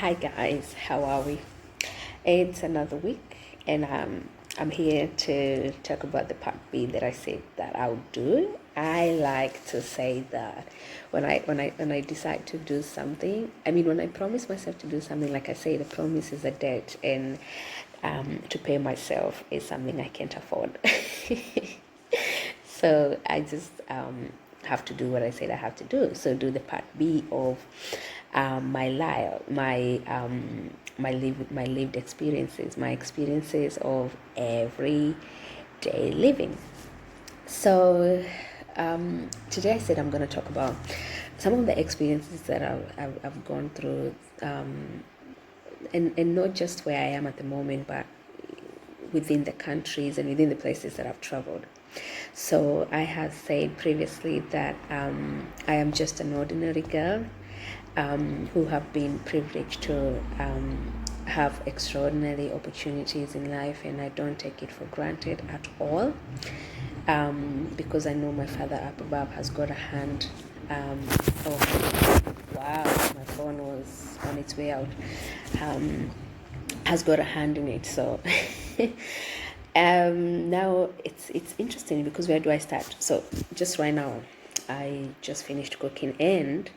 Hi guys, how are we? It's another week, and I'm here to talk about the part B that I said that I'll do. I like to say that when I decide to do something, when I promise myself to do something, like I say, the promise is a debt, and to pay myself is something I can't afford. So I just have to do what I said I have to do. So do the part B of my life, my lived experiences, my experiences of everyday living. So today I said I'm going to talk about some of the experiences that I've gone through, and not just where I am at the moment, but within the countries and within the places that I've traveled. So I have said previously that I am just an ordinary girl who have been privileged to have extraordinary opportunities in life, and I don't take it for granted at all, because I know my Father up above has got a hand. Wow, my phone was on its way out. Has got a hand in it. So now it's interesting, because where do I start? So just right now, I just finished cooking, and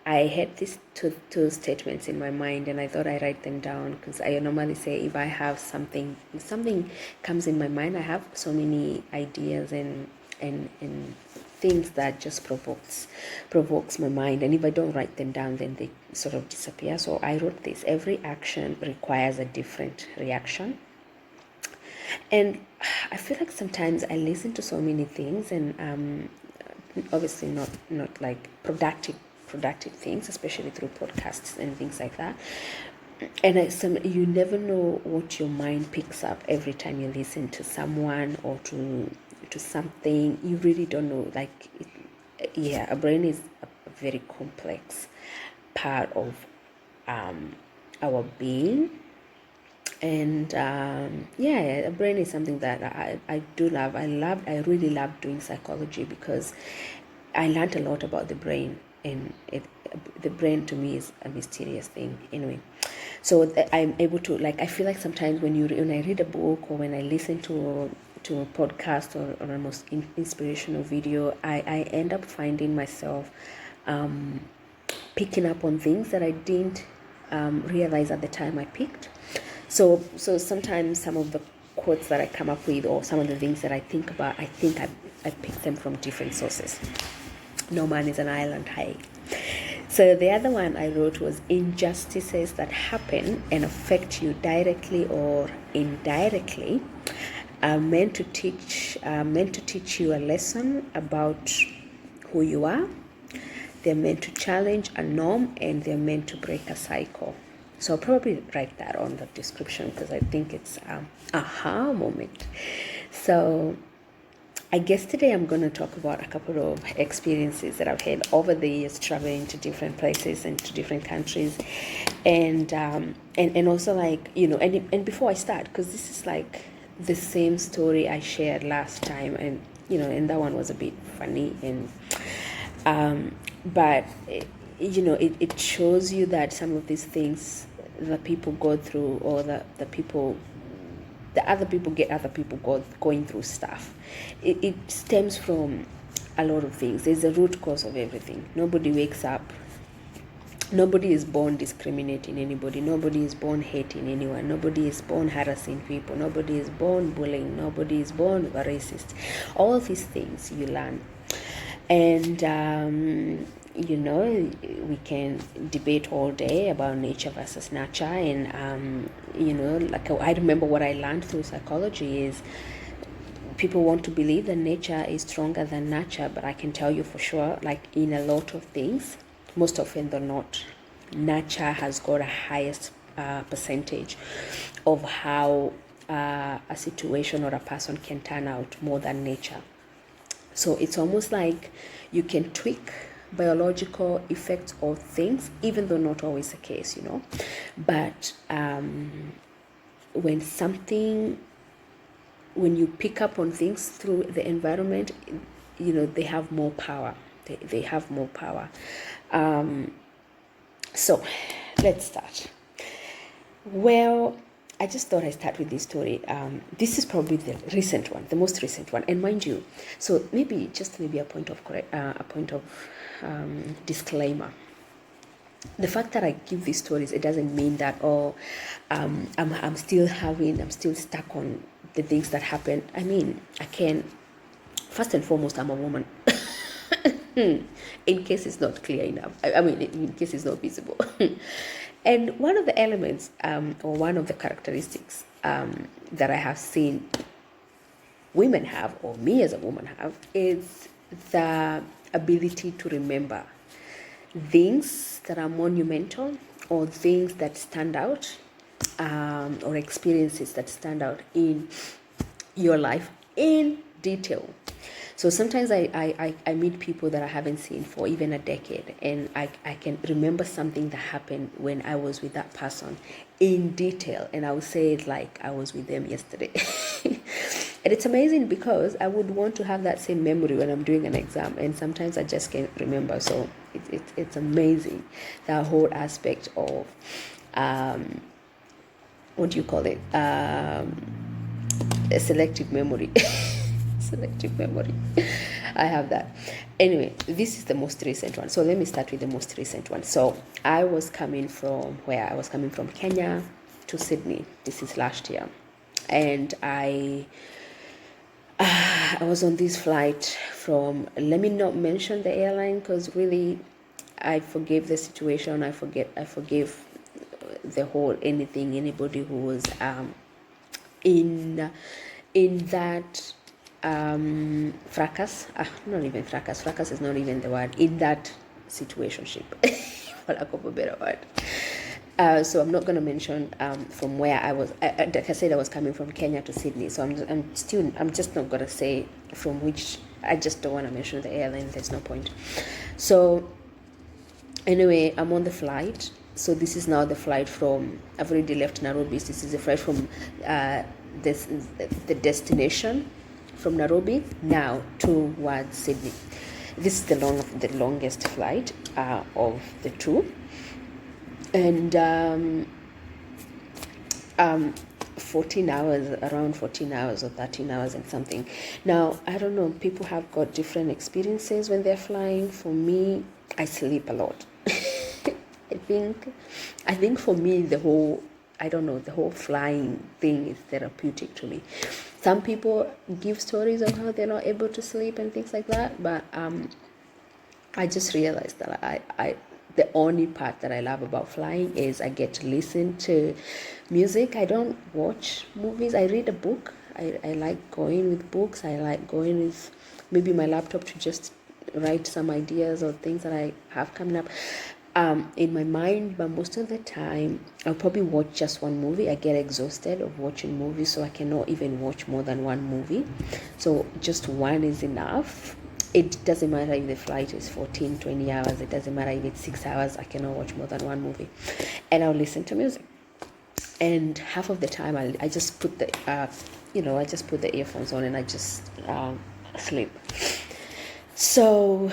I had these two statements in my mind, and I thought I'd write them down, because I normally say if I have something comes in my mind, I have so many ideas and things that just provokes my mind, and if I don't write them down, then they sort of disappear. So I wrote this: every action requires a different reaction. And I feel like sometimes I listen to so many things, and obviously not like productive things, especially through podcasts and things like that. And you never know what your mind picks up every time you listen to someone or to something. You really don't know. Like, a brain is a very complex part of our being. And a brain is something that I do love. I really love doing psychology, because I learned a lot about the brain, and the brain to me is a mysterious thing anyway. So I'm able to, like, I feel like sometimes when I read a book, or when I listen to a podcast, or a most inspirational video, I end up finding myself picking up on things that I didn't realize at the time I picked. So sometimes some of the quotes that I come up with, or some of the things that I think about, I think I picked them from different sources. No man is an island high. So the other one I wrote was: injustices that happen and affect you directly or indirectly are meant to teach you a lesson about who you are. They're meant to challenge a norm, and they're meant to break a cycle. So I'll probably write that on the description, because I think it's aha moment. So I guess today I'm going to talk about a couple of experiences that I've had over the years, traveling to different places and to different countries, and also, like, and before I start, because this is like the same story I shared last time, and that one was a bit funny, and but it shows you that some of these things that people go through, or the other people get other people going through stuff. It stems from a lot of things. There's a root cause of everything. Nobody wakes up. Nobody is born discriminating anybody. Nobody is born hating anyone. Nobody is born harassing people. Nobody is born bullying. Nobody is born a racist. All these things you learn. And we can debate all day about nature versus nurture, and like, I remember what I learned through psychology is people want to believe that nature is stronger than nurture, but I can tell you for sure, like, in a lot of things, most often than not, nurture has got a highest percentage of how a situation or a person can turn out, more than nature. So it's almost like you can tweak biological effects of things, even though not always the case, But when you pick up on things through the environment, they have more power. They have more power. So let's start. Well, I just thought I'd start with this story. This is probably the recent one, the most recent one, and mind you, so maybe a point of disclaimer. The fact that I give these stories, it doesn't mean that I'm still stuck on the things that happened. I mean, first and foremost, I'm a woman. In case it's not clear enough. I mean, in case it's not visible. And one of the elements, or one of the characteristics that I have seen women have, or me as a woman have, is the ability to remember things that are monumental, or things that stand out, or experiences that stand out in your life in detail. So sometimes I meet people that I haven't seen for even a decade, and I can remember something that happened when I was with that person in detail, and I would say it like I was with them yesterday. And it's amazing because I would want to have that same memory when I'm doing an exam, and sometimes I just can't remember. So it's amazing, that whole aspect of what do you call it, a selective memory. Selective memory. I have that. Anyway, this is the most recent one. So let me start with the most recent one. So I was coming from Kenya to Sydney. This is last year, and I was on this flight from, let me not mention the airline, because really I forgave the situation. I forgave the whole anybody who was in that fracas. Not even fracas. Fracas is not even the word. In that situationship, for lack of a better word. So I'm not going to mention from where I was. Like I said, I was coming from Kenya to Sydney. So I'm just not going to say from which. I just don't want to mention the airline. There's no point. So anyway, I'm on the flight. So this is now the flight from. I've already left Nairobi. This is the flight from the destination from Nairobi now towards Sydney. This is the longest flight of the two. And 14 hours, around 14 hours or 13 hours and something. Now, I don't know, people have got different experiences when they're flying. For me, I sleep a lot. I think for me, the whole flying thing is therapeutic to me. Some people give stories of how they're not able to sleep and things like that, but I just realized that the only part that I love about flying is I get to listen to music. I don't watch movies. I read a book. I like going with books. I like going with maybe my laptop to just write some ideas or things that I have coming up in my mind. But most of the time, I'll probably watch just one movie. I get exhausted of watching movies, so I cannot even watch more than one movie. So just one is enough. It doesn't matter if the flight is 14, 20 hours. It doesn't matter if it's 6 hours. I cannot watch more than one movie. And I'll listen to music. And half of the time, I just put the, I just put the earphones on and I just sleep. So,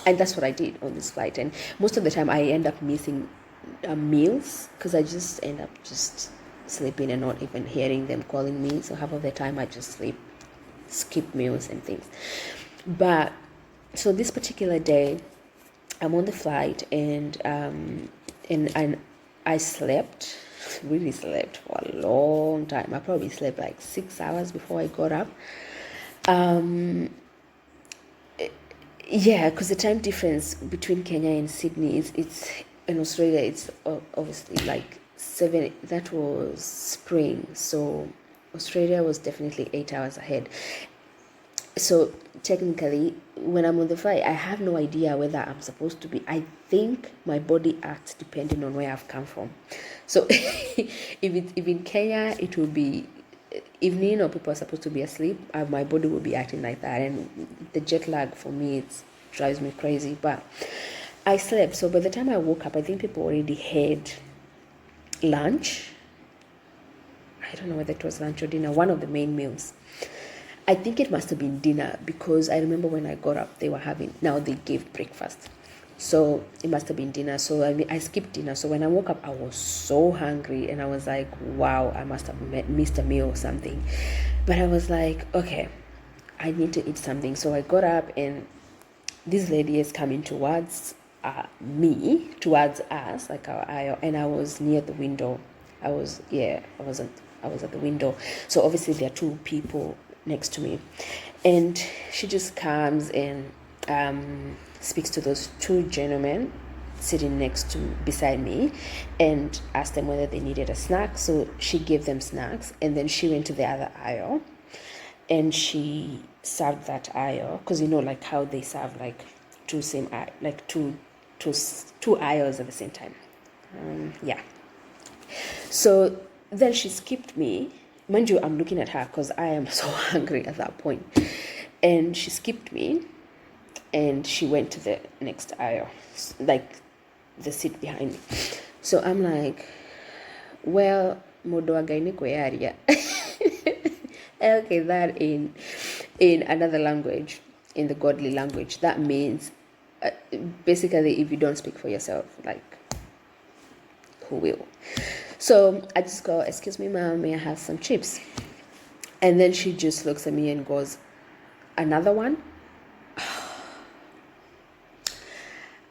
and that's what I did on this flight. And most of the time, I end up missing meals because I just end up just sleeping and not even hearing them calling me. So half of the time, I just skip meals and things. But so this particular day, I'm on the flight and I slept, really slept for a long time. I probably slept like 6 hours before I got up. Yeah, because the time difference between Kenya and Sydney it's in Australia. It's obviously like 7. That was spring, so Australia was definitely 8 hours ahead. So technically, when I'm on the flight, I have no idea whether I'm supposed to be. I think my body acts depending on where I've come from. So if in Kenya, it will be evening or people are supposed to be asleep, my body will be acting like that. And the jet lag for me, it drives me crazy. But I slept. So by the time I woke up, I think people already had lunch. I don't know whether it was lunch or dinner, one of the main meals. I think it must have been dinner because I remember when I got up, they gave breakfast. So it must have been dinner. So I skipped dinner. So when I woke up, I was so hungry, and I was like, wow, I must have missed a meal or something. But I was like, okay, I need to eat something. So I got up, and this lady is coming towards me, towards us, like our aisle, and I was near the window. I was at the window. So obviously there are two people next to me, and she just comes and speaks to those two gentlemen sitting beside me, and asked them whether they needed a snack. So she gave them snacks, and then she went to the other aisle, and she served that aisle, because like how they serve like two aisles at the same time. Yeah. So then she skipped me. Mind you, I'm looking at her because I am so hungry at that point. And she skipped me, and she went to the next aisle, like the seat behind me. So I'm like, well, modoagaini kwearia. Okay, that in another language, in the godly language, that means basically, if you don't speak for yourself, like, who will? So I just go, excuse me, ma'am, may I have some chips? And then she just looks at me and goes, another one?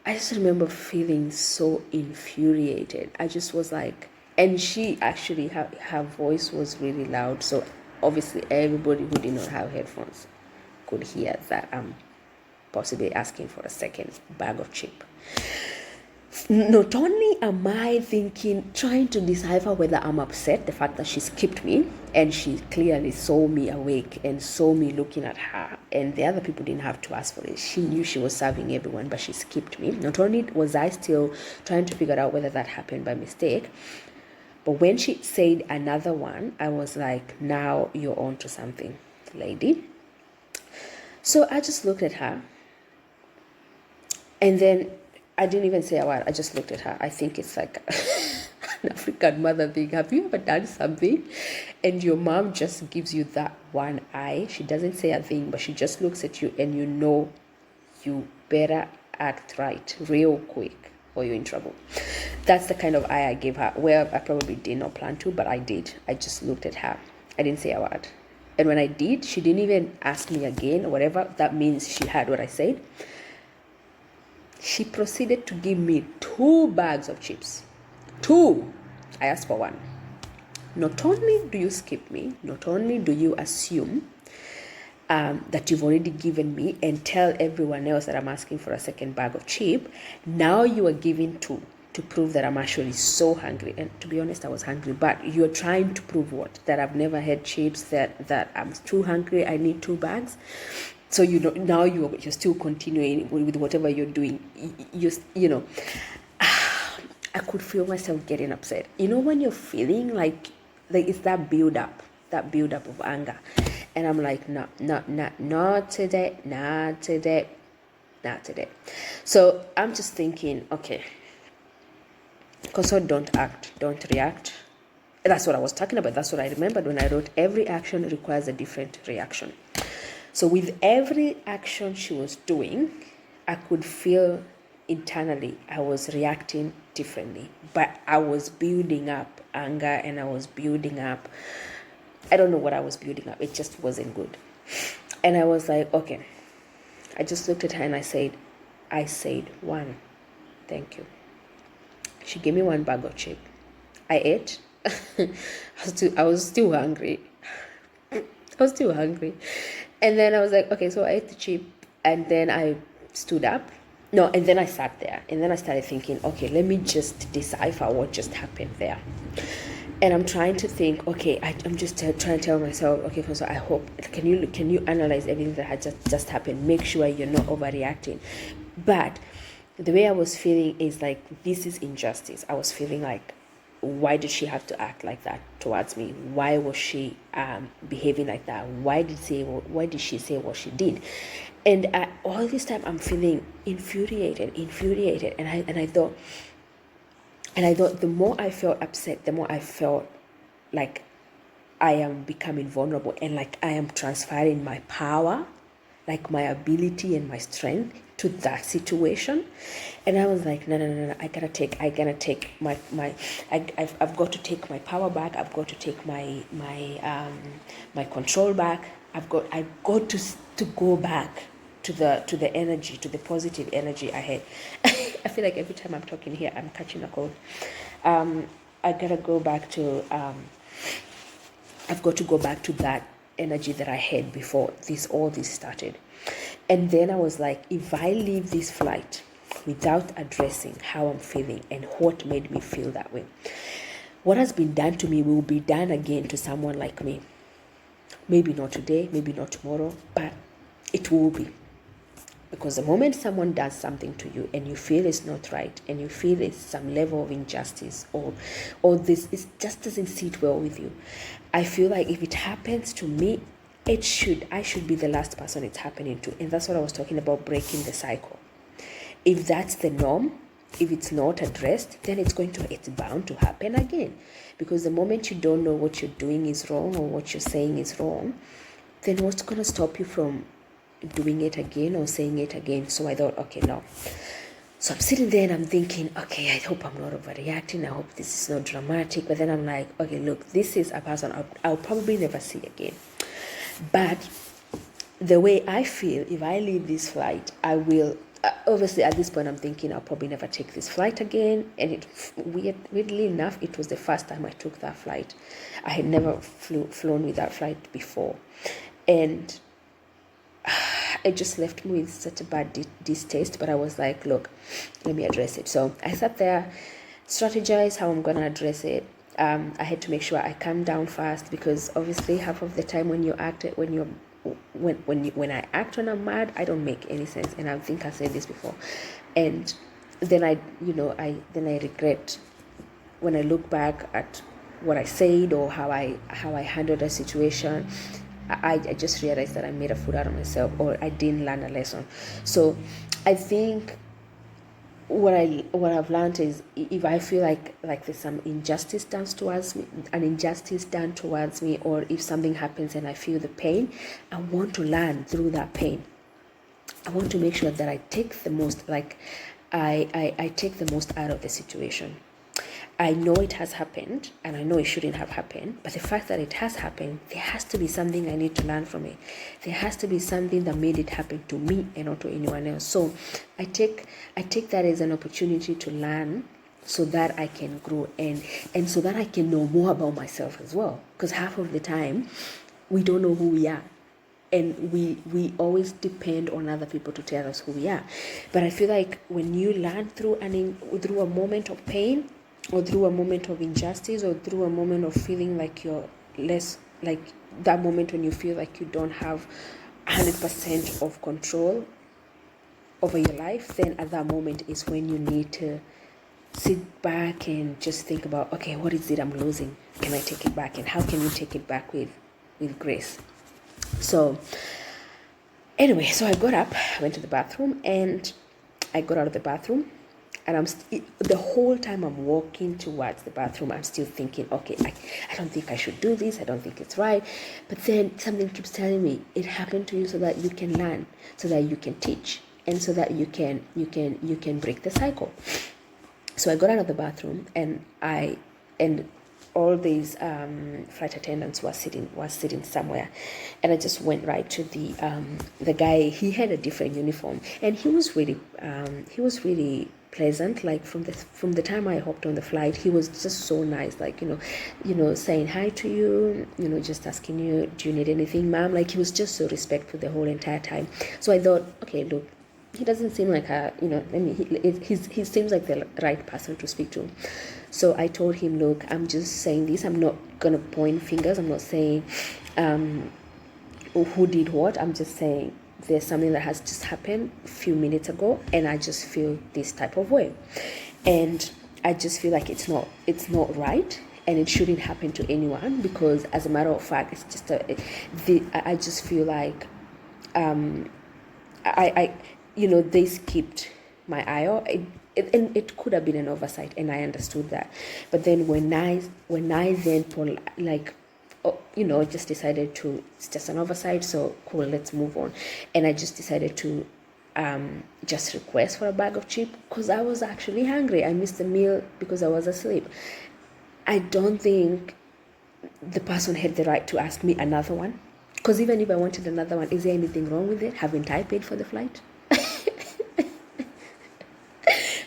I just remember feeling so infuriated. I just was like, and she actually, her voice was really loud. So obviously everybody who did not have headphones could hear that I'm possibly asking for a second bag of chip. Not only am I trying to decipher whether I'm upset, the fact that she skipped me, and she clearly saw me awake and saw me looking at her, and the other people didn't have to ask for it. She knew she was serving everyone, but she skipped me. Not only was I still trying to figure out whether that happened by mistake, but when she said another one, I was like, now you're on to something, lady. So I just looked at her, and then I didn't even say a word. I just looked at her. I think it's like an African mother thing. Have you ever done something and your mom just gives you that one eye? She doesn't say a thing, but she just looks at you, and you better act right real quick or you're in trouble. That's the kind of eye I gave her. Well, I probably did not plan to, but I did. I just looked at her. I didn't say a word. And when I did, she didn't even ask me again or whatever. That means she heard what I said. She proceeded to give me 2 bags of chips. 2. I asked for 1. Not only do you skip me, not only do you assume that you've already given me and tell everyone else that I'm asking for a second bag of chip, now you are giving 2 to prove that I'm actually so hungry. And to be honest, I was hungry, but you're trying to prove what? That I've never had chips, that I'm too hungry, I need 2 bags. So now you're still continuing with whatever you're doing. I could feel myself getting upset. When you're feeling like it's that build up of anger, and I'm like, no, not today, not today, not today. So I'm just thinking, okay, consult, don't act, don't react. That's what I was talking about. That's what I remembered when I wrote, every action requires a different reaction. So with every action she was doing, I could feel internally I was reacting differently. But I was building up anger, and I was building up, I don't know what I was building up. It just wasn't good. And I was like, okay. I just looked at her and I said 1. Thank you. She gave me 1 bag of chip. I ate. I was still hungry. And then I was like, okay, so I ate the chip, and then I stood up. No, and then I sat there, and then I started thinking, okay, let me just decipher what just happened there. And I'm trying to think, okay, I'm just trying to tell myself, okay, so I hope, can you analyze everything that had just happened? Make sure you're not overreacting. But the way I was feeling is like, this is injustice. I was feeling like, why did she have to act like that towards me? Why was she behaving like that? Why did she say what she did? And all this time I'm feeling infuriated, and I thought the more I felt upset, the more I felt like I am becoming vulnerable, and like I am transferring my power, like my ability and my strength, to that situation. And I was like, no, I gotta take my I've got to take my power back. I've got to take my control back. I've got to go back to the energy, to the positive energy I had. I feel like every time I'm talking here, I'm catching a cold. I gotta go back to I've got to go back to that energy that I had before all this started. And then I was like, if I leave this flight without addressing how I'm feeling and what made me feel that way, what has been done to me will be done again to someone like me. Maybe not today, maybe not tomorrow, but it will be. Because the moment someone does something to you and you feel it's not right, and you feel it's some level of injustice, or this, it just doesn't sit well with you, I feel like if it happens to me, I should be the last person it's happening to. And that's what I was talking about, breaking the cycle. If that's the norm, if it's not addressed, then it's bound to happen again. Because the moment you don't know what you're doing is wrong or what you're saying is wrong, then what's going to stop you from doing it again or saying it again? So I thought, okay, no. So I'm sitting there and I'm thinking, okay, I hope I'm not overreacting. I hope this is not dramatic. But then I'm like, okay, look, this is a person I'll probably never see again. But the way I feel, if I leave this flight, I will, obviously at this point I'm thinking I'll probably never take this flight again. And weirdly enough, it was the first time I took that flight. I had never flown with that flight before. And it just left me with such a bad distaste. But I was like, look, let me address it. So I sat there, strategized how I'm going to address it. I had to make sure I calm down fast, because obviously half of the time when I act when I'm mad, I don't make any sense. And I think I said this before. And then I regret when I look back at what I said or how I handled a situation. I just realized that I made a fool out of myself, or I didn't learn a lesson. So I think what I've learned is, if I feel like there's some injustice done towards me, or if something happens and I feel the pain, I want to learn through that pain. I want to make sure that I take the most, I take the most out of the situation. I know it has happened, and I know it shouldn't have happened, but the fact that it has happened, there has to be something I need to learn from it. There has to be something that made it happen to me and not to anyone else. So I take that as an opportunity to learn, so that I can grow and so that I can know more about myself as well. Because half of the time, we don't know who we are. And we always depend on other people to tell us who we are. But I feel like when you learn through a moment of pain, or through a moment of injustice, or through a moment of feeling like you're less, like that moment when you feel like you don't have 100% of control over your life, then at that moment is when you need to sit back and just think about, okay, what is it I'm losing? Can I take it back? And how can you take it back with grace? So anyway, so I got up, went to the bathroom, and I got out of the bathroom. And the whole time I'm walking towards the bathroom, I'm still thinking, okay, I don't think I should do this. I don't think it's right. But then something keeps telling me, it happened to you so that you can learn, so that you can teach, and so that you can break the cycle. So I got out of the bathroom, and all these flight attendants was sitting somewhere, and I just went right to the guy. He had a different uniform, and he was really pleasant. Like from the time I hopped on the flight, he was just so nice. Like saying hi to you, just asking you, do you need anything, ma'am? Like, he was just so respectful the whole entire time. So I thought, okay, look, he doesn't seem like he seems like the right person to speak to. So I told him, look, I'm just saying this. I'm not gonna point fingers. I'm not saying who did what. I'm just saying there's something that has just happened a few minutes ago, and I just feel this type of way, and I just feel like it's not right, and it shouldn't happen to anyone, because as a matter of fact, it's just I just feel like they skipped my aisle. And it could have been an oversight, and I understood that. But then when I then just decided to, it's just an oversight, so cool, let's move on. And I just decided to just request for a bag of chips because I was actually hungry. I missed the meal because I was asleep. I don't think the person had the right to ask me another one. Because even if I wanted another one, is there anything wrong with it? Haven't I paid for the flight?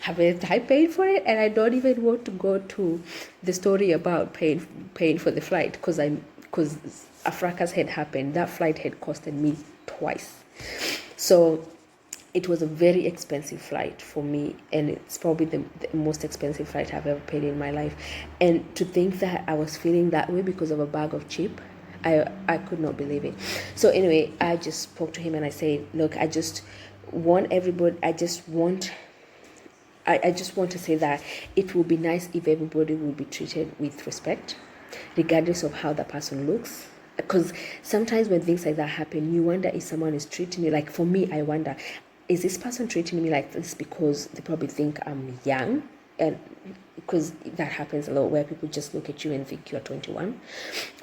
Haven't I paid for it? And I don't even want to go to the story about paying for the flight because a fracas had happened. That flight had costed me twice. So it was a very expensive flight for me, and it's probably the most expensive flight I've ever paid in my life. And to think that I was feeling that way because of a bag of chip, I could not believe it. So anyway, I just spoke to him and I said, look, I just want everybody, I just want to say that it would be nice if everybody would be treated with respect, regardless of how the person looks. Because sometimes when things like that happen, you wonder if someone is treating you, like for me, I wonder, is this person treating me like this because they probably think I'm young? And because that happens a lot where people just look at you and think you're 21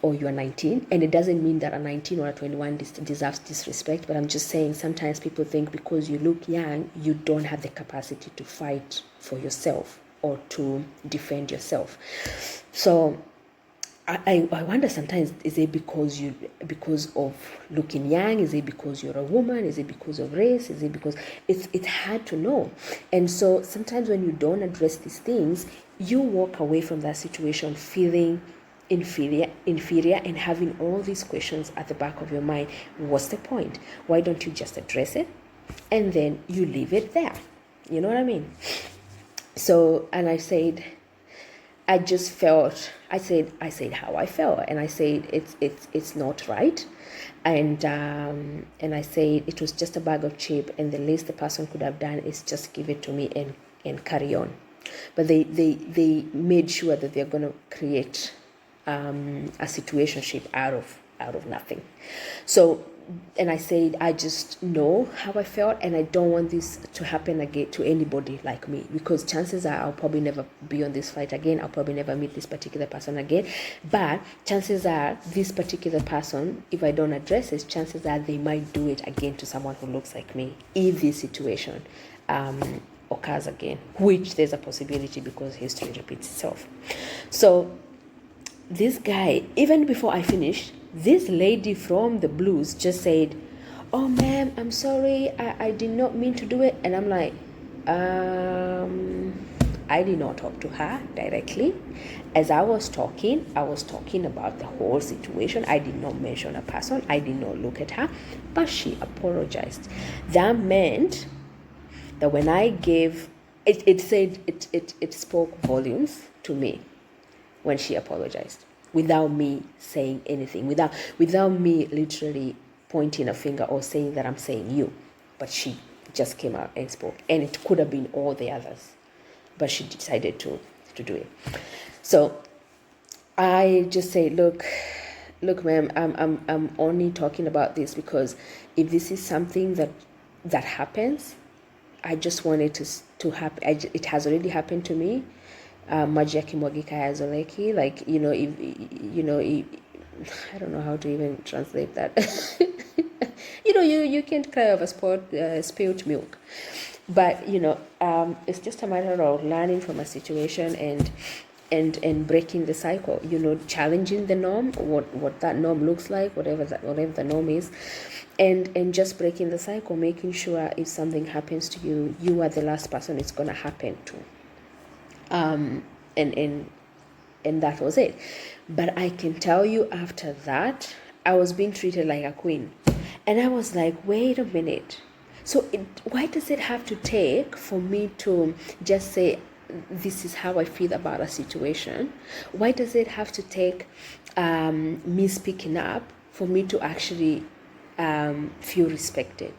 or you're 19. And it doesn't mean that a 19 or a 21 deserves disrespect, but I'm just saying sometimes people think because you look young, you don't have the capacity to fight for yourself or to defend yourself. So I wonder sometimes, is it because of looking young? Is it because you're a woman? Is it because of race? Is it because it's hard to know? And so sometimes when you don't address these things, you walk away from that situation feeling inferior and having all these questions at the back of your mind. What's the point? Why don't you just address it and then you leave it there? You know what I mean? So, and I said, I just felt, I said how I felt, and I said it's not right, and I said it was just a bag of chip, and the least the person could have done is just give it to me and carry on. But they made sure that they're going to create a situationship out of nothing. So, and I said, I just know how I felt, and I don't want this to happen again to anybody like me, because chances are I'll probably never be on this flight again. I'll probably never meet this particular person again. But chances are this particular person, if I don't address it, chances are they might do it again to someone who looks like me if this situation occurs again, which there's a possibility because history repeats itself. So this guy, even before I finished, this lady from the blues just said, oh ma'am, I'm sorry, I did not mean to do it. And I'm like, I did not talk to her directly. As I was talking about the whole situation. I did not mention a person, I did not look at her, but she apologized. That meant that when I gave it said it spoke volumes to me when she apologized, without me saying anything, without me literally pointing a finger or saying that I'm saying you. But she just came out and spoke, and it could have been all the others, but she decided to do it. So I just say, look, ma'am, I'm only talking about this because if this is something that happens, I just want it to happen. It has already happened to me. Maji yakimwagika yazoleki, like, if I don't know how to even translate that. You can't cry over spilled milk, but it's just a matter of learning from a situation and breaking the cycle, challenging the norm, what that norm looks like, whatever the norm is, and just breaking the cycle, making sure if something happens to you, you are the last person it's going to happen to. And that was it. But I can tell you, after that, I was being treated like a queen, and I was like, wait a minute. So why does it have to take for me to just say, this is how I feel about a situation? Why does it have to take me speaking up for me to actually feel respected?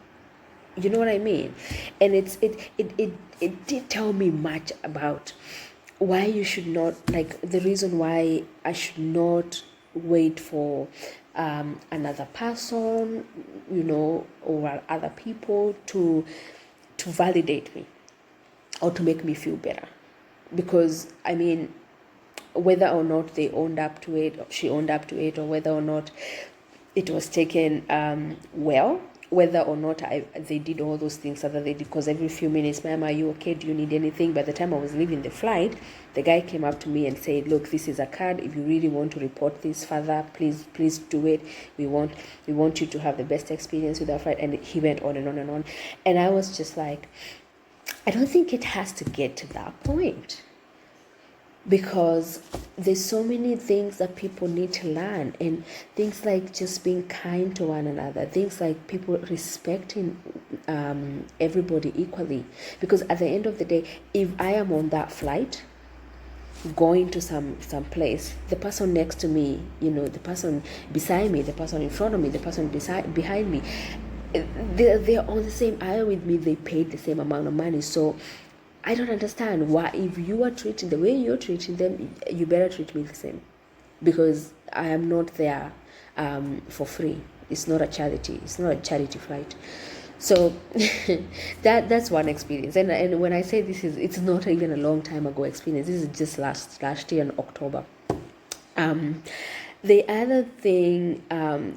You know what I mean? And it did tell me much about why you should not, like, the reason why I should not wait for another person, or other people to validate me or to make me feel better. Because, I mean, whether or not they owned up to it, or she owned up to it, or whether or not it was taken well, whether or not they did all those things other they did, because every few minutes, ma'am, are you okay? Do you need anything? By the time I was leaving the flight, the guy came up to me and said, look, this is a card. If you really want to report this further, please do it. We want you to have the best experience with our flight. And he went on and on and on. And I was just like, I don't think it has to get to that point, because there's so many things that people need to learn, and things like just being kind to one another, things like people respecting everybody equally. Because at the end of the day, if I am on that flight going to some place, the person next to me, the person beside me, the person in front of me, the person behind me, they're on the same aisle with me, they paid the same amount of money. So I don't understand why, if you are treating the way you're treating them, you better treat me the same, because I am not there for free. It's not a charity. It's not a charity flight. So that's one experience. And when I say this it's not even a long time ago experience. This is just last year in October. The other thing,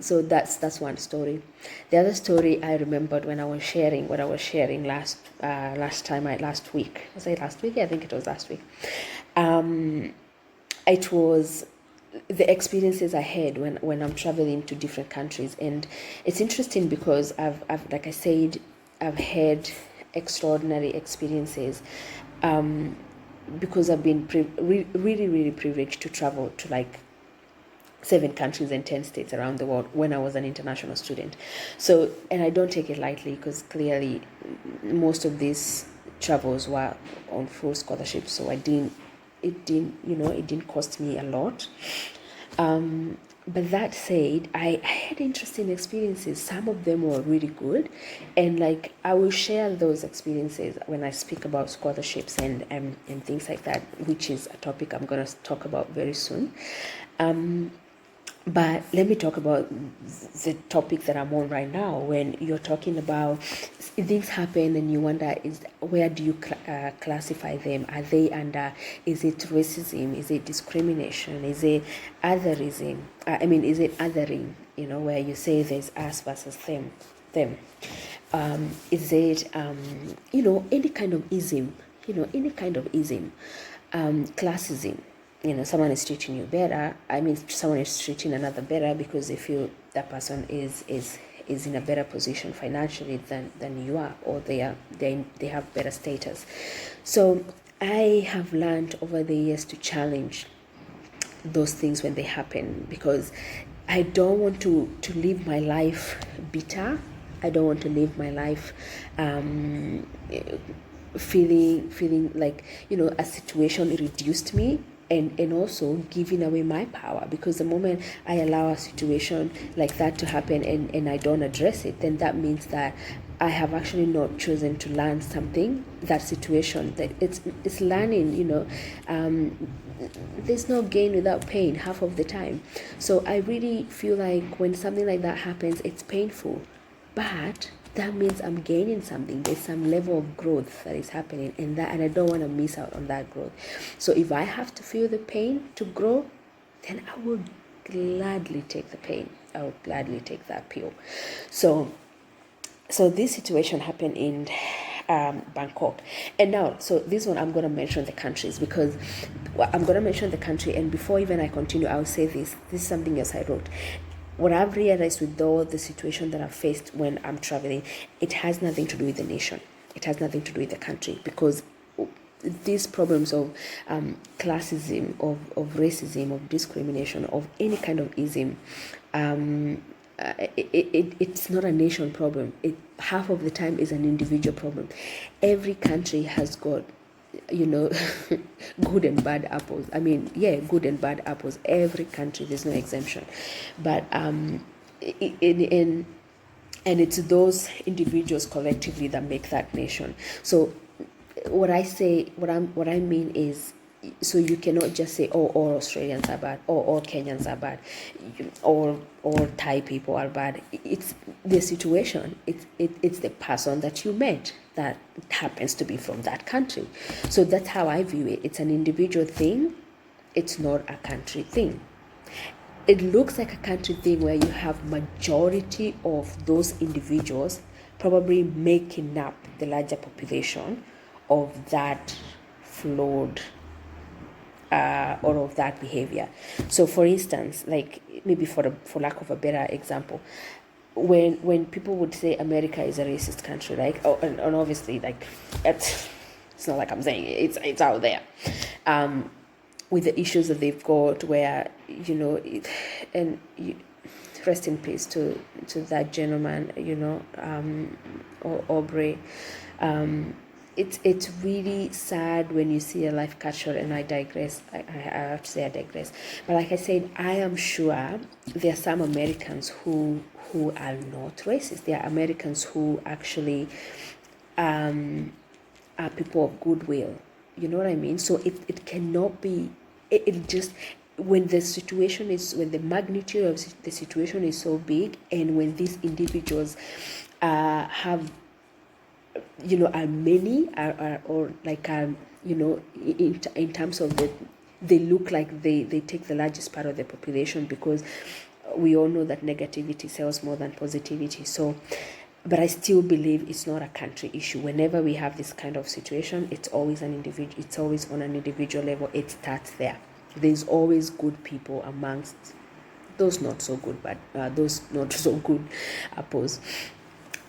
so that's one story. The other story I remembered when I was sharing what I was sharing last week. Was it last week? I think it was last week. It was the experiences I had when I'm traveling to different countries. And it's interesting because I've like I said, I've had extraordinary experiences because I've been really privileged to travel to like 7 countries and 10 states around the world when I was an international student. So, and I don't take it lightly, because clearly most of these travels were on full scholarship. So it didn't cost me a lot. But that said, I had interesting experiences. Some of them were really good, and like I will share those experiences when I speak about scholarships and things like that, which is a topic I'm going to talk about very soon. But let me talk about the topic that I'm on right now. When you're talking about things happen and you wonder, where do you classify them? Are they under, is it racism? Is it discrimination? Is it otherism? Is it othering, where you say there's us versus them? Is it, any kind of ism, classism? Someone is treating you better. Someone is treating another better because they feel that person is in a better position financially than you are, or they have better status. So I have learned over the years to challenge those things when they happen, because I don't want to live my life bitter. I don't want to live my life feeling like a situation reduced me, and also giving away my power. Because the moment I allow a situation like that to happen and I don't address it, then that means that I have actually not chosen to learn something. That situation, that it's learning, there's no gain without pain half of the time. So I really feel like when something like that happens, it's painful, but that means I'm gaining something. There's some level of growth that is happening, and I don't want to miss out on that growth. So if I have to feel the pain to grow, then I will gladly take the pain. I will gladly take that pill. So this situation happened in Bangkok. And now, so this one, I'm going to mention the countries, because I'm going to mention the country. And before even I continue, I'll say this is something else I wrote. What I've realized with all the situation that I've faced when I'm traveling, it has nothing to do with the nation. It has nothing to do with the country, because these problems of classism, of racism, of discrimination, of any kind of ism, it's not a nation problem. Half of the time is an individual problem. Every country has got good and bad apples. Good and bad apples. Every country, there's no exemption. But and it's those individuals collectively that make that nation. So what I mean is, so you cannot just say, oh, all Australians are bad, or all Kenyans are bad, or all Thai people are bad. It's the situation. It's the person that you met that happens to be from that country. So that's how I view it. It's an individual thing. It's not a country thing. it looks like a country thing where you have majority of those individuals probably making up the larger population of that flawed or of that behavior. So for instance, like maybe for lack of a better example, when people would say America is a racist country, like and obviously like it's not like I'm saying it's out there, with the issues that they've got, where rest in peace to that gentleman, or Aubrey. It's really sad when you see a life cut short, and I digress. I have to say I digress. But like I said, I am sure there are some Americans who are not racist. There are Americans who actually are people of goodwill. You know what I mean? So it cannot be, it just, when the magnitude of the situation is so big, and when these individuals have, are many, or like, in terms of they look like they take the largest part of the population, because we all know that negativity sells more than positivity. So, but I still believe it's not a country issue. Whenever we have this kind of situation, it's always it's always on an individual level. It starts there. There's always good people amongst those not so good, but those not so good apples.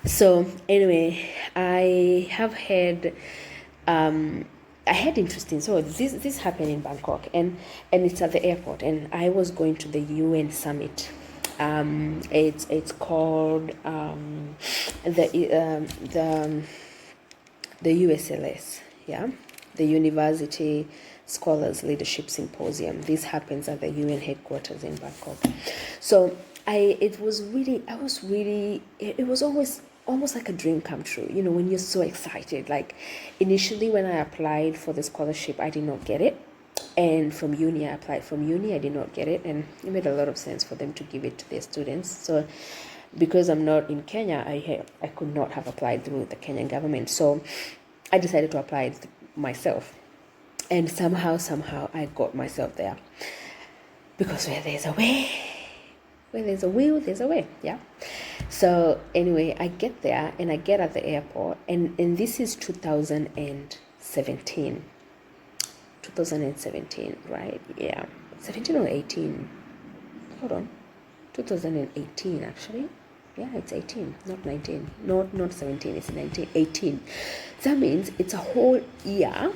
So anyway, I have had interesting. So this happened in Bangkok, and it's at the airport, and I was going to the UN summit. It's called the USLS, yeah, the University Scholars Leadership Symposium. This happens at the UN headquarters in Bangkok. So it was almost like a dream come true, when you're so excited. Like, initially when I applied for the scholarship, I did not get it. And from uni, I applied from uni, I did not get it. And it made a lot of sense for them to give it to their students. So because I'm not in Kenya, I could not have applied through the Kenyan government. So I decided to apply it myself. And somehow I got myself there. Because where there's a will, there's a way, yeah? So anyway, I get there, and I get at the airport, and this is 2017. 2017, right? Yeah. 17 or 18? Hold on. 2018, actually. Yeah, it's 18, not 19. Not 17, it's 19. 18. That means it's a whole year.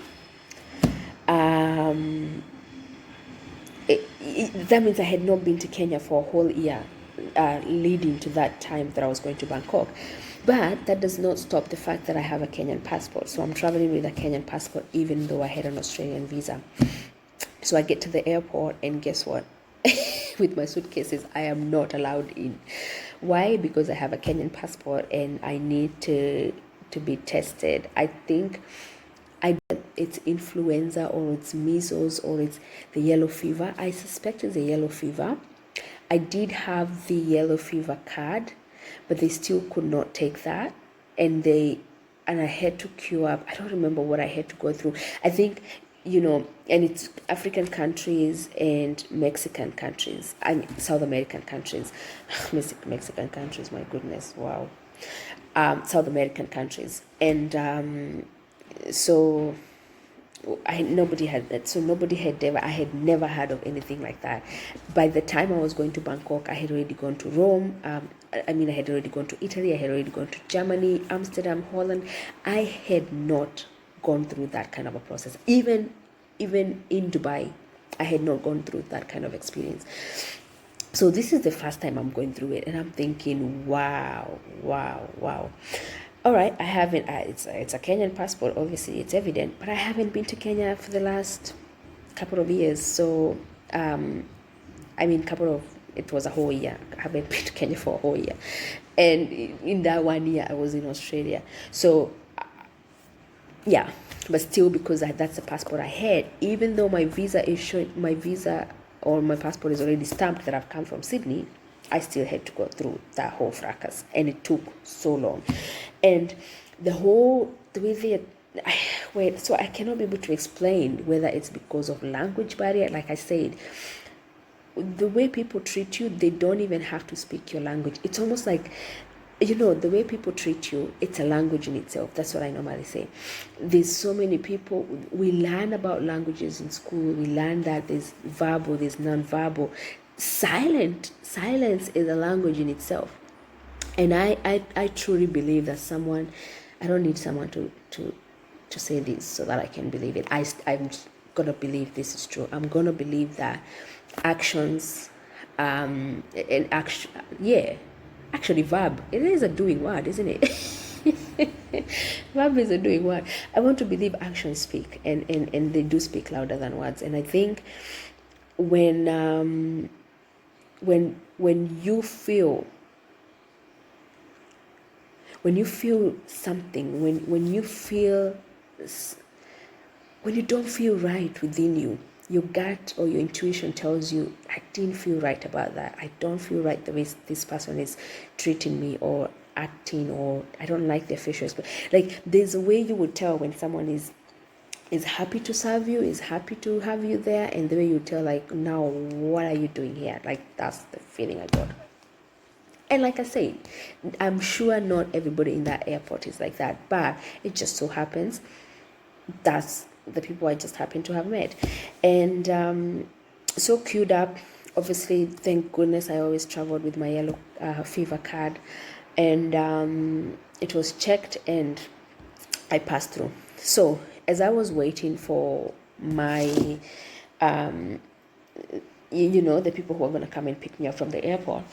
That means I had not been to Kenya for a whole year, leading to that time that I was going to Bangkok. But that does not stop the fact that I have a Kenyan passport. So I'm traveling with a Kenyan passport, even though I had an Australian visa. So I get to the airport, and guess what? With my suitcases, I am not allowed in. Why? Because I have a Kenyan passport, and I need to be tested. I think it's influenza, or it's measles, or it's the yellow fever. I suspect it's the yellow fever. I did have the yellow fever card, but they still could not take that, and I had to queue up. I don't remember what I had to go through. I think, and it's African countries and Mexican countries, and South American countries. Mexican countries, my goodness, wow. South American countries, and so nobody had that. So I had never heard of anything like that. By the time I was going to Bangkok, I had already gone to Rome. I had already gone to Italy. I had already gone to Germany, Amsterdam, Holland. I had not gone through that kind of a process. Even in Dubai, I had not gone through that kind of experience. So this is the first time I'm going through it, and I'm thinking, wow. All right, I haven't. It's a Kenyan passport. Obviously, it's evident, but I haven't been to Kenya for the last couple of years. So, it was a whole year. I haven't been to Kenya for a whole year, and in that 1 year, I was in Australia. So, yeah, but still, because that's the passport I had, even though my visa or my passport is already stamped that I've come from Sydney, I still had to go through that whole fracas, and it took so long. And so I cannot be able to explain whether it's because of language barrier. Like I said, the way people treat you, they don't even have to speak your language. It's almost like, the way people treat you, it's a language in itself. That's what I normally say. There's so many people, we learn about languages in school. We learn that there's verbal, there's non-verbal. Silence is a language in itself. And I truly believe that I don't need someone to say this so that I can believe it. I'm gonna believe this is true. I'm gonna believe that actions, and action, actually verb, it is a doing word, isn't it? Verb is a doing word. I want to believe actions speak, and they do speak louder than words. And I think when you feel something, when you don't feel right within you, your gut or your intuition tells you, I didn't feel right about that. I don't feel right the way this person is treating me or acting, or I don't like their facial expression. Like, there's a way you would tell when someone is happy to serve you, is happy to have you there, and the way you tell, like, now what are you doing here? Like, that's the feeling I got. And like I say, I'm sure not everybody in that airport is like that, but it just so happens that's the people I just happen to have met. And so queued up. Obviously, thank goodness I always traveled with my yellow fever card, and it was checked and I passed through. So as I was waiting for my the people who are going to come and pick me up from the airport,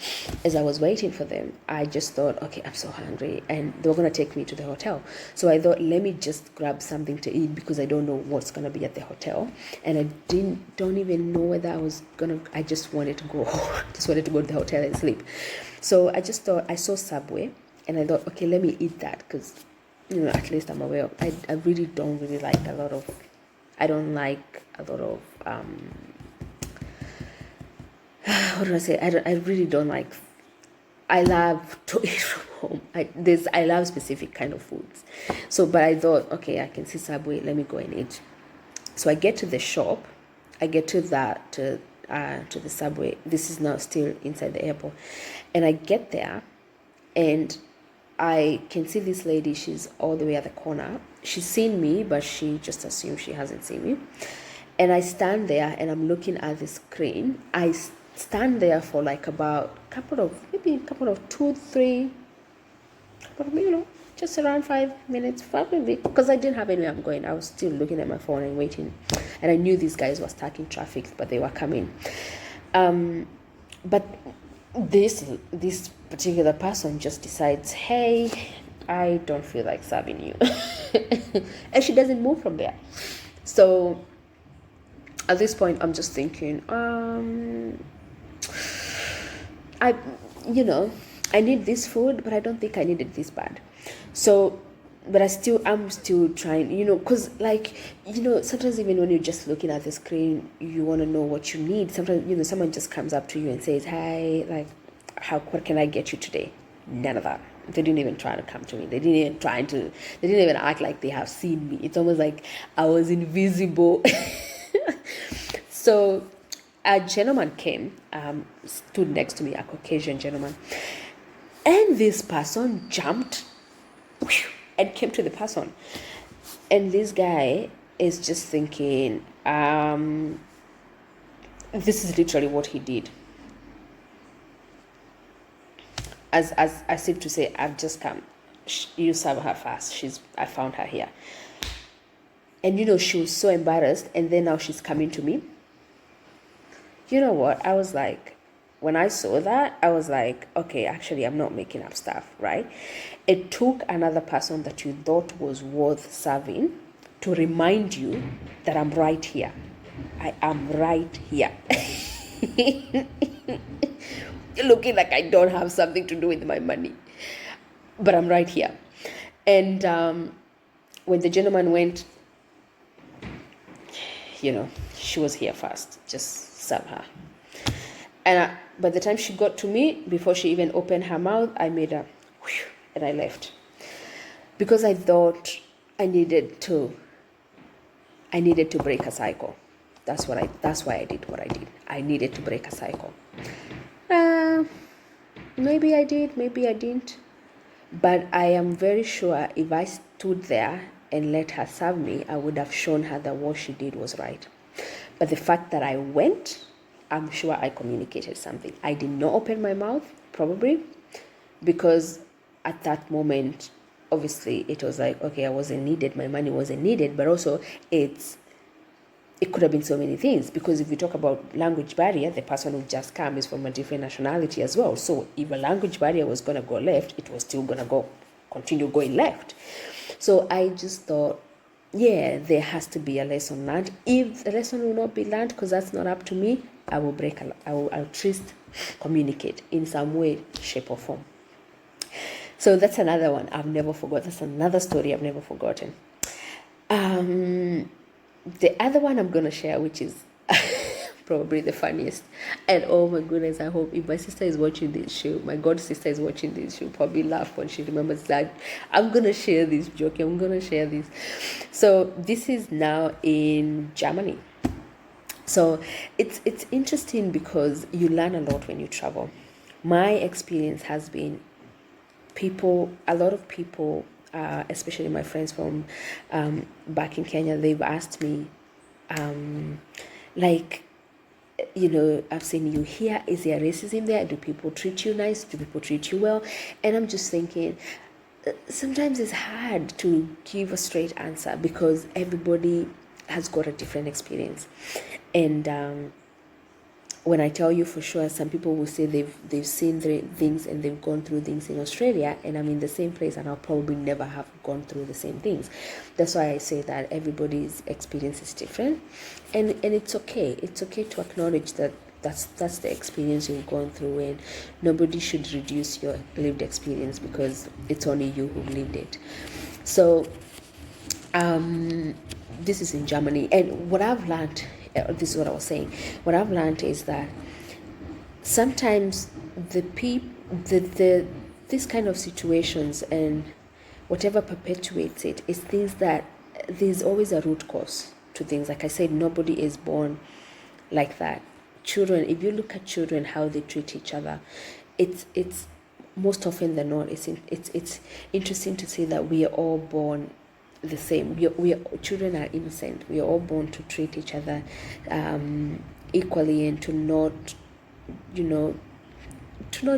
as I was waiting for them, I just thought, okay, I'm so hungry, and they were going to take me to the hotel. So I thought, let me just grab something to eat, because I don't know what's going to be at the hotel, and I don't even know whether I just wanted to go to the hotel and sleep. So I just thought, I saw Subway, and I thought, okay, let me eat that, because at least I'm aware of, I really don't really like a lot of what do I say? I really don't like. I love to eat from home. I love specific kind of foods. So, but I thought, okay, I can see Subway. Let me go and eat. So I get to the shop. I get to the Subway. This is now still inside the airport, and I get there, and I can see this lady. She's all the way at the corner. She's seen me, but she just assumes she hasn't seen me. And I stand there, and I'm looking at the screen. I stand there for like about just around 5 minutes, probably, because I didn't have anywhere I'm going. I was still looking at my phone and waiting, and I knew these guys were stuck in traffic, but they were coming. But this particular person just decides, hey, I don't feel like serving you. And she doesn't move from there. So at this point, I'm just thinking, I need this food, but I don't think I need it this bad. So, but I'm still trying, because sometimes even when you're just looking at the screen, you want to know what you need. Sometimes, someone just comes up to you and says, hi, like, what can I get you today? None of that. They didn't even try to come to me. They didn't even act like they have seen me. It's almost like I was invisible. So a gentleman came, stood next to me, a Caucasian gentleman, and this person jumped and came to the person. And this guy is just thinking, this is literally what he did. As if to say, I've just come. You serve her first. I found her here. And she was so embarrassed, and then now she's coming to me. You know what? I was like, when I saw that, I was like, okay, actually, I'm not making up stuff, right? It took another person that you thought was worth serving to remind you that I'm right here. I am right here. Looking like I don't have something to do with my money, but I'm right here. And when the gentleman went, she was here first. Just serve her. And by the time she got to me, before she even opened her mouth, I made a whew, and I left, because I thought I needed to break a cycle. That's why I did what I did. I needed to break a cycle. Uh, maybe I did, maybe I didn't. But I am very sure if I stood there and let her serve me, I would have shown her that what she did was right. But the fact that I went, I'm sure I communicated something. I did not open my mouth, probably, because at that moment, obviously, it was like, okay, I wasn't needed, my money wasn't needed, but also it could have been so many things, because if we talk about language barrier, the person who just come is from a different nationality as well. So if a language barrier was going to go left, it was still going to continue going left. So I just thought, yeah, there has to be a lesson learned. If the lesson will not be learned, because that's not up to me, I will I'll at least communicate in some way, shape or form. So that's another one I've never forgotten. That's another story I've never forgotten. The other one I'm going to share, which is probably the funniest. And oh my goodness, I hope if my sister is watching this show, my god sister is watching this, she'll probably laugh when she remembers that I'm going to share this joke. I'm going to share this. So this is now in Germany. So it's interesting because you learn a lot when you travel. My experience has been a lot of people, especially my friends from back in Kenya, they've asked me, I've seen you here. Is there racism there? Do people treat you nice? Do people treat you well? And I'm just thinking, sometimes it's hard to give a straight answer because everybody has got a different experience. And when I tell you for sure, some people will say they've seen things and they've gone through things in Australia, and I'm in the same place and I'll probably never have gone through the same things. That's why I say that everybody's experience is different, and it's okay. It's okay to acknowledge that that's the experience you've gone through, and nobody should reduce your lived experience because it's only you who lived it. So this is in Germany, and what I've learned, this is what I was saying, what I've learned is that sometimes these kind of situations and whatever perpetuates it is things that there's always a root cause to things. Like I said, nobody is born like that. Children, if you look at children, how they treat each other, it's most often than not, it's interesting to see that we are all born the same. Children are innocent. We are all born to treat each other equally, and to not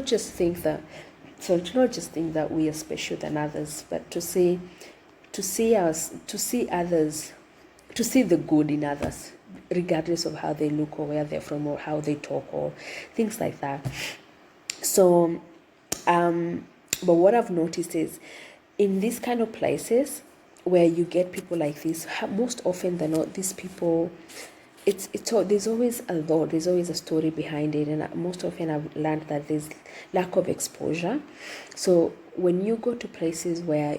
just think that we are special than others, but to see the good in others, regardless of how they look or where they're from or how they talk or things like that. So but what I've noticed is in these kind of places where you get people like this, most often than not, these people, there's always a story behind it, and most often I've learned that there's lack of exposure. So when you go to places where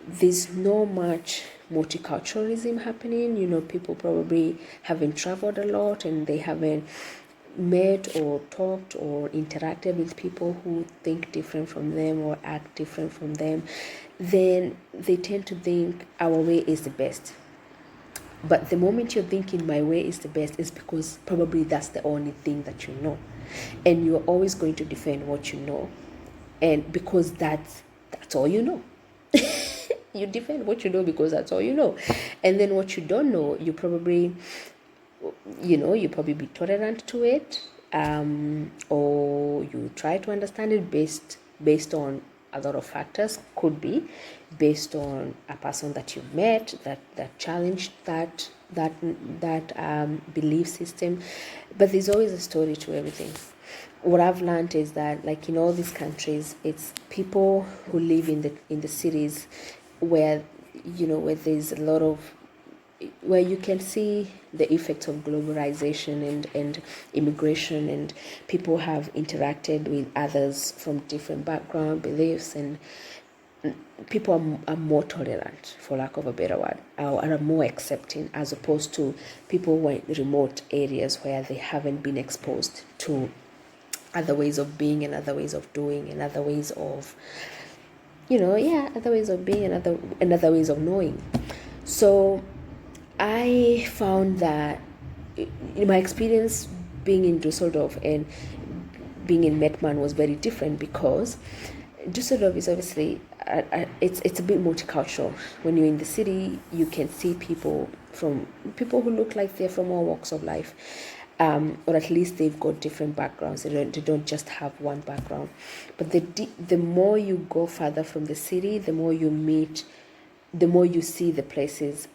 there's no much multiculturalism happening, people probably haven't traveled a lot and they haven't met or talked or interacted with people who think different from them or act different from them, then they tend to think our way is the best. But the moment you're thinking my way is the best is because probably that's the only thing that you know, and you're always going to defend what you know, and because that's all you know. You defend what you know because that's all you know, and then what you don't know, you probably be tolerant to it, or you try to understand it based on a lot of factors. Could be based on a person that you've met that challenged that belief system, but there's always a story to everything. What I've learned is that, like in all these countries, it's people who live in the cities where there's a lot of, where you can see the effects of globalization and immigration, and people have interacted with others from different background, beliefs, and people are more tolerant, for lack of a better word, or are more accepting, as opposed to people who are in remote areas where they haven't been exposed to other ways of being and other ways of doing and other ways of other ways of being and other ways of knowing. So I found that in my experience being in Dusseldorf and being in Mettmann was very different, because Dusseldorf is obviously it's a bit multicultural. When you're in the city, you can see people who look like they're from all walks of life, or at least they've got different backgrounds. They don't just have one background. But the more you go further from the city, the more you meet, the more you see the places.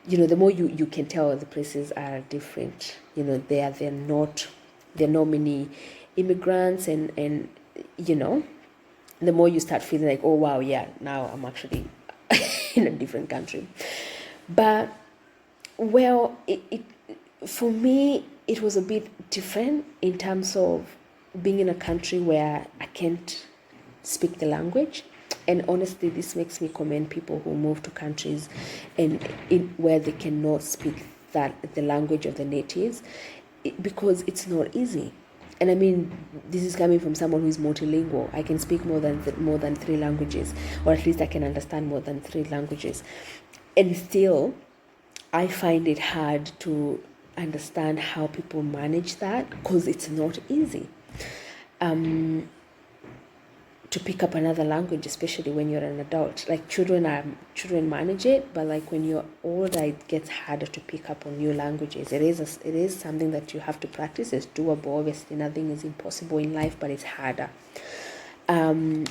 The more you can tell the places are different. They're not many immigrants, and the more you start feeling like, oh wow, yeah, now I'm actually in a different country. But well, for me it was a bit different in terms of being in a country where I can't speak the language. And honestly, this makes me commend people who move to countries where they cannot speak the language of the natives, because it's not easy. And I mean, this is coming from someone who is multilingual. I can speak more than 3 languages, or at least I can understand more than 3 languages. And still, I find it hard to understand how people manage that, because it's not easy. To pick up another language, especially when you're an adult. Like children manage it, but like when you're older, it gets harder to pick up on new languages. It is something that you have to practice. It's doable. Obviously, nothing is impossible in life, but it's harder. I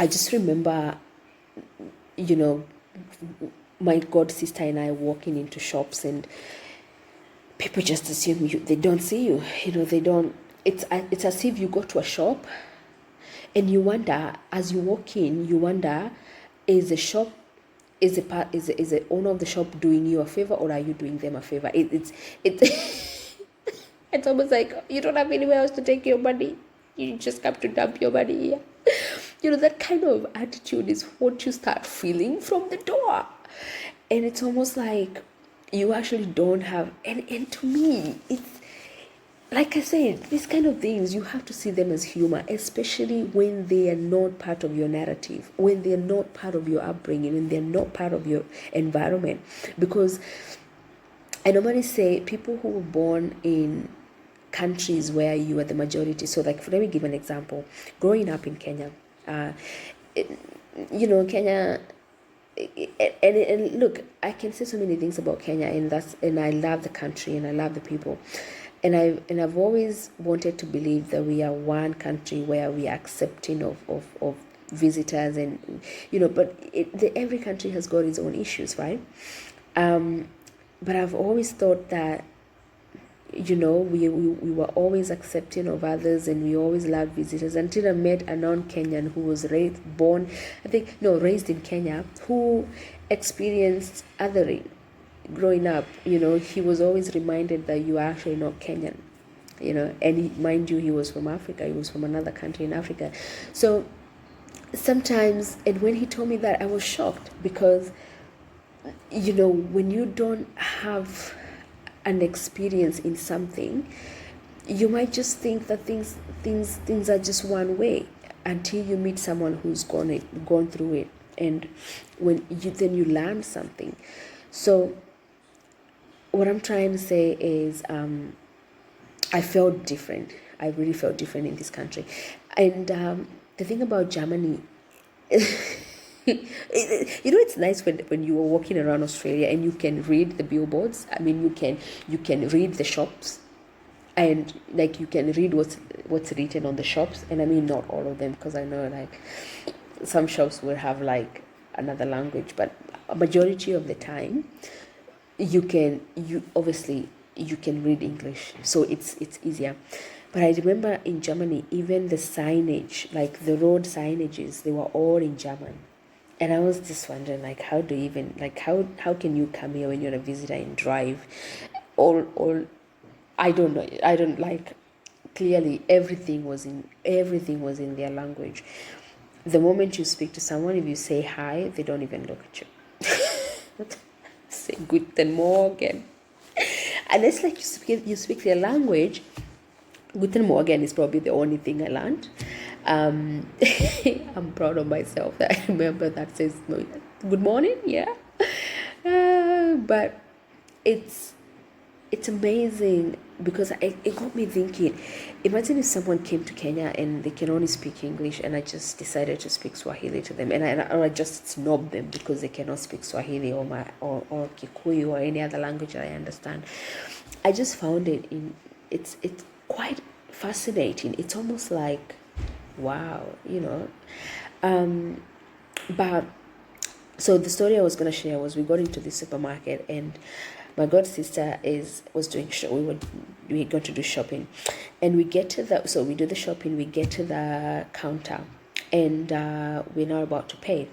just remember, my god sister and I walking into shops, and people just assume they don't see you. They don't. It's as if you go to a shop and you wonder, as you walk in, is the owner of the shop doing you a favor, or are you doing them a favor? It's it's almost like you don't have anywhere else to take your money. You just come to dump your money here. That kind of attitude is what you start feeling from the door. And it's almost like you actually don't have, and to me, it's, like I said, these kind of things, you have to see them as humor, especially when they are not part of your narrative, when they're not part of your upbringing, when they're not part of your environment. Because I normally say people who were born in countries where you are the majority. So like, let me give an example. Growing up in Kenya, Kenya, and look, I can say so many things about Kenya, and I love the country and I love the people. And I've always wanted to believe that we are one country where we are accepting of visitors, and but every country has got its own issues, right? But I've always thought that we were always accepting of others, and we always loved visitors, until I met a non-Kenyan who was raised in Kenya, who experienced othering. Growing up, he was always reminded that you are actually not Kenyan, and mind you, he was from Africa. He was from another country in Africa. So sometimes, and when he told me that, I was shocked, because when you don't have an experience in something, you might just think that things are just one way, until you meet someone who's gone through it, and when you learn something. So what I'm trying to say is, I felt different. I really felt different in this country. And the thing about Germany, it's nice when you are walking around Australia and you can read the billboards. I mean, you can read the shops, and like you can read what's written on the shops. And I mean, not all of them, because I know like some shops will have like another language, but a majority of the time, you can read English, so it's easier. But I remember in Germany, even the signage, like the road signages, they were all in German. And I was just wondering, like, how can you come here when you're a visitor and drive all I don't know, clearly everything was in their language. The moment you speak to someone, if you say hi, they don't even look at you. Say Guten Morgen. And it's like you speak their language. Guten Morgen is probably the only thing I learned. I'm proud of myself that I remember that says good morning, yeah. But it's it's amazing because it got me thinking. Imagine if someone came to Kenya and they can only speak English, and I just decided to speak Swahili to them, and I just snob them because they cannot speak Swahili or Kikuyu or any other language that I understand. I just found it's quite fascinating. It's almost like, wow, but so the story I was going to share was we got into the supermarket, and my god sister was doing we got to do shopping, and we get to we do the shopping, we get to the counter, and we're now about to pay,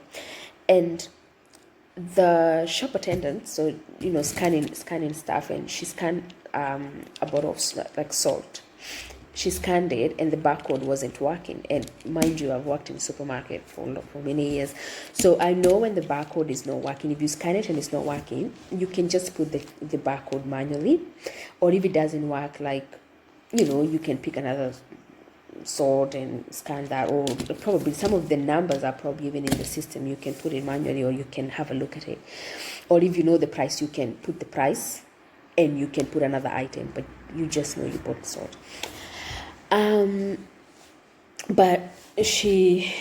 and the shop attendant, so scanning stuff, and she scanned a bottle of like salt. She scanned it and the barcode wasn't working. And mind you, I've worked in the supermarket for many years. So I know when the barcode is not working. If you scan it and it's not working, you can just put the barcode manually. Or if it doesn't work, you can pick another sort and scan that. Or probably some of the numbers are probably even in the system. You can put it manually or you can have a look at it. Or if you know the price, you can put the price and you can put another item. But you just know you bought the salt. But she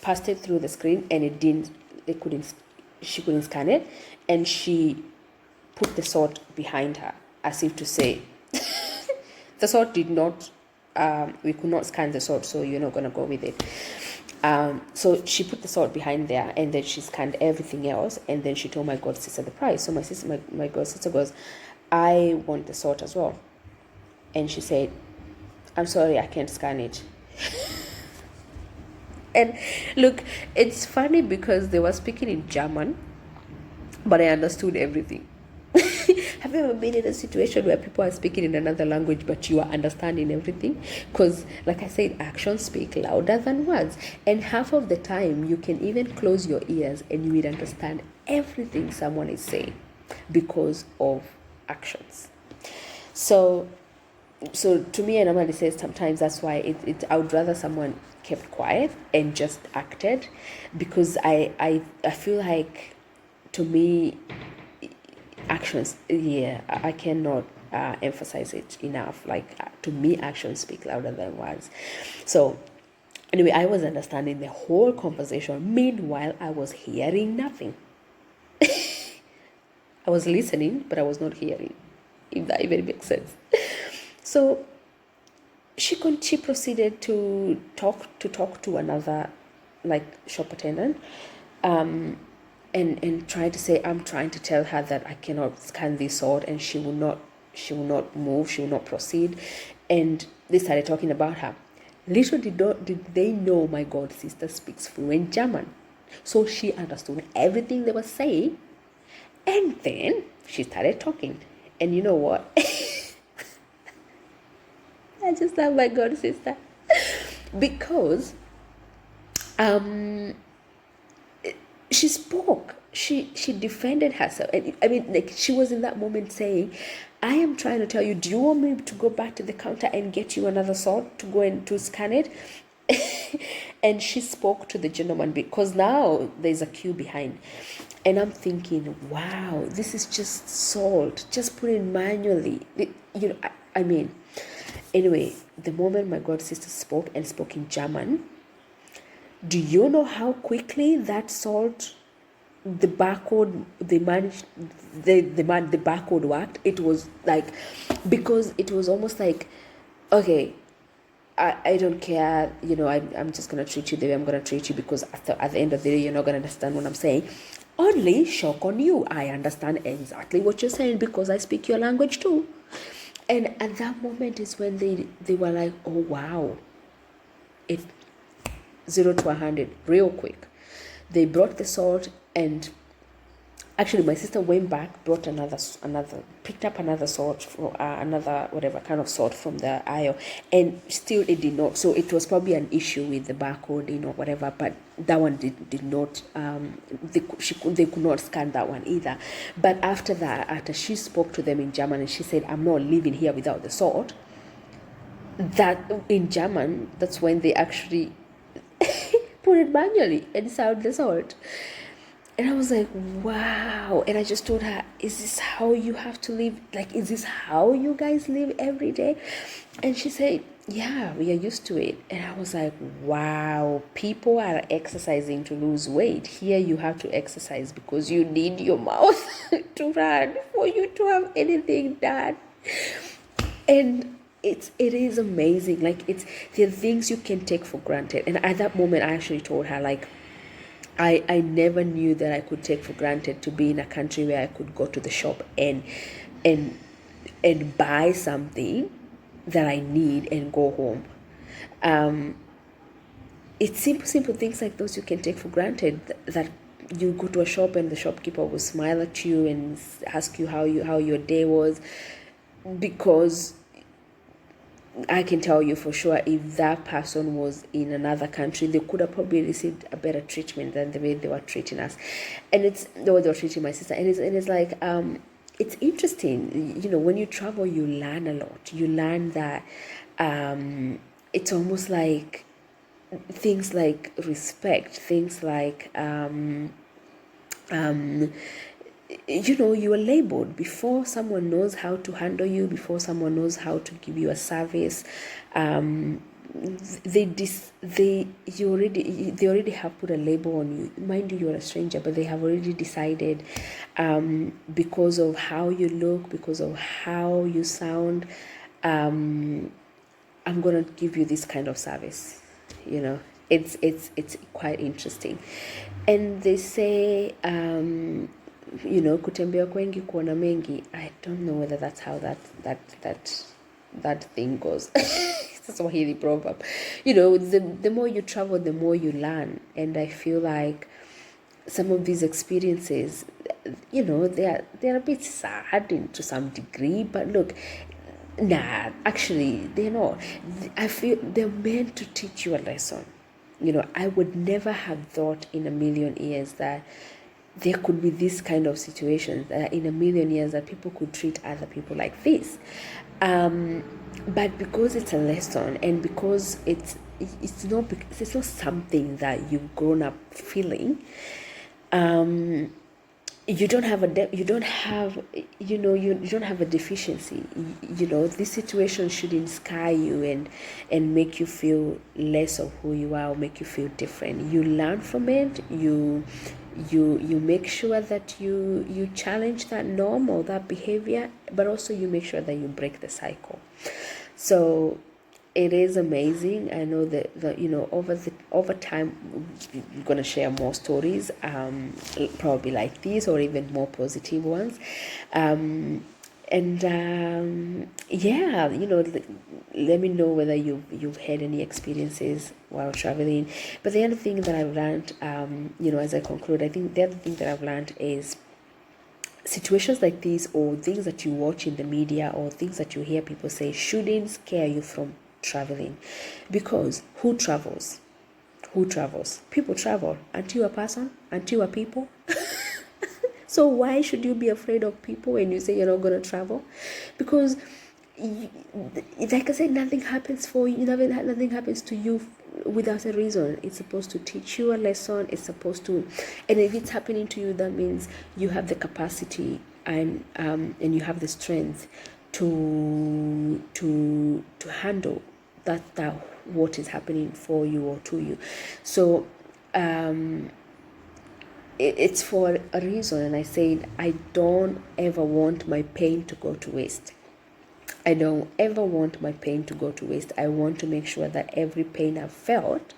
passed it through the screen and she couldn't scan it, and she put the salt behind her as if to say the salt did not we could not scan the salt, so you're not going to go with it. So she put the salt behind there, and then she scanned everything else, and then she told my god sister the price. So my god sister goes, I want the salt as well. And she said, I'm sorry, I can't scan it. And look, it's funny because they were speaking in German, but I understood everything. Have you ever been in a situation where people are speaking in another language, but you are understanding everything? Because, like I said, actions speak louder than words. And half of the time, you can even close your ears and you will understand everything someone is saying because of actions. So to me, and Amanda says sometimes that's why I would rather someone kept quiet and just acted, because I feel like, to me, actions, I cannot emphasize it enough. To me, actions speak louder than words. So anyway, I was understanding the whole conversation. Meanwhile, I was hearing nothing. I was listening, but I was not hearing, if that even makes sense. So she proceeded to talk to another shop attendant, and tried to say, I'm trying to tell her that I cannot scan this salt, and she will not move, she will not proceed. And they started talking about her. Little did they know my god sister speaks fluent German, so she understood everything they were saying. And then she started talking, and you know what? I just love my god sister because she spoke. She defended herself, and I mean, she was in that moment saying, I am trying to tell you, do you want me to go back to the counter and get you another salt to go and to scan it? And she spoke to the gentleman because now there's a queue behind. And I'm thinking, wow, this is just salt, just put it manually. I mean, anyway, the moment my god sister spoke in German, do you know how quickly that salt, the barcode, they managed, the barcode worked? It was like, because it was almost like, okay, I don't care, I'm just going to treat you the way I'm going to treat you, because at the end of the day, you're not going to understand what I'm saying. Only shock on you. I understand exactly what you're saying because I speak your language too. And at that moment is when they were like, oh, wow. It 0 to 100 real quick. They brought the salt, and actually my sister went back, brought picked up another salt, another whatever kind of salt from the aisle, and still it did not. So it was probably an issue with the barcode, whatever. But that one did not. They could not scan that one either. But after she spoke to them in German, and she said, "I'm not leaving here without the salt." That in German, that's when they actually put it manually and served the salt. And I was like, wow. And I just told her, is this how you have to live? Like, is this how you guys live every day? And she said, yeah, we are used to it. And I was like, wow, people are exercising to lose weight. Here you have to exercise because you need your mouth to run for you to have anything done. And it is amazing. Like, it's the things you can take for granted. And at that moment, I actually told her, like, I never knew that I could take for granted to be in a country where I could go to the shop and and buy something that I need and go home. It's simple things like those you can take for granted, that you go to a shop and the shopkeeper will smile at you and ask you how your day was, because I can tell you for sure, if that person was in another country, they could have probably received a better treatment than the way they were treating us. And it's the way they were treating my sister. And it's like, it's interesting, when you travel, you learn a lot. You learn that it's almost like things like respect, things like you are labeled before someone knows how to handle you, before someone knows how to give you a service. They already have put a label on you. Mind you, you're a stranger, but they have already decided, because of how you look, because of how you sound, I'm gonna give you this kind of service. It's quite interesting. And they say, kutembea kwengi kuona mengi. I don't know whether that's how that thing goes. It's a Swahili proverb. The more you travel, the more you learn. And I feel like some of these experiences, they're a bit sad to some degree, but look, nah, actually they're not. I feel they're meant to teach you a lesson. I would never have thought in a million years that there could be this kind of situations, in a million years, that people could treat other people like this. But because it's a lesson, and because it's not something that you've grown up feeling, you don't have a deficiency. This situation shouldn't scare you and make you feel less of who you are, or make you feel different. You learn from it. You make sure that you challenge that norm or that behavior, but also you make sure that you break the cycle. So it is amazing. I know that over time we're gonna share more stories, probably like these, or even more positive ones. Yeah, let me know whether you've had any experiences while traveling. But the other thing that I've learned, as I conclude, I think the other thing that I've learned is situations like these, or things that you watch in the media, or things that you hear people say, shouldn't scare you from traveling. Because who travels? People travel. Aren't you a person? Aren't you a people? So why should you be afraid of people when you say you're not going to travel? Because like I said, nothing happens for you. Nothing happens to you without a reason. It's supposed to teach you a lesson. It's supposed to, and if it's happening to you, that means you have the capacity and you have the strength to handle that what is happening for you or to you. So it's for a reason. And I said, I don't ever want my pain to go to waste. I don't ever want my pain to go to waste. I want to make sure that every pain I've felt,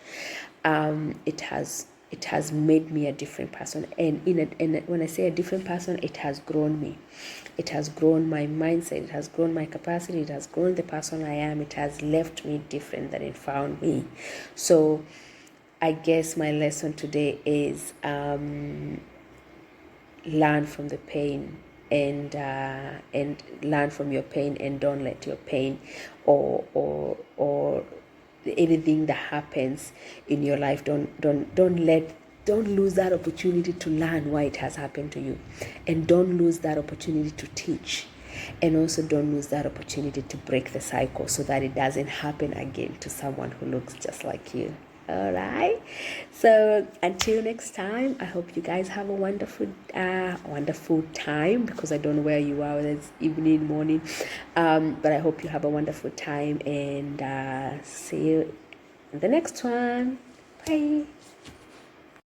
it has made me a different person. And when I say a different person, it has grown me. It has grown my mindset. It has grown my capacity. It has grown the person I am. It has left me different than it found me. So I guess my lesson today is, learn from the pain, and learn from your pain, and don't let your pain or anything that happens in your life, don't lose that opportunity to learn why it has happened to you, and don't lose that opportunity to teach, and also don't lose that opportunity to break the cycle so that it doesn't happen again to someone who looks just like you. All right. So until next time, I hope you guys have a wonderful time, because I don't know where you are, whether it's evening, morning. But I hope you have a wonderful time, and see you in the next one. Bye.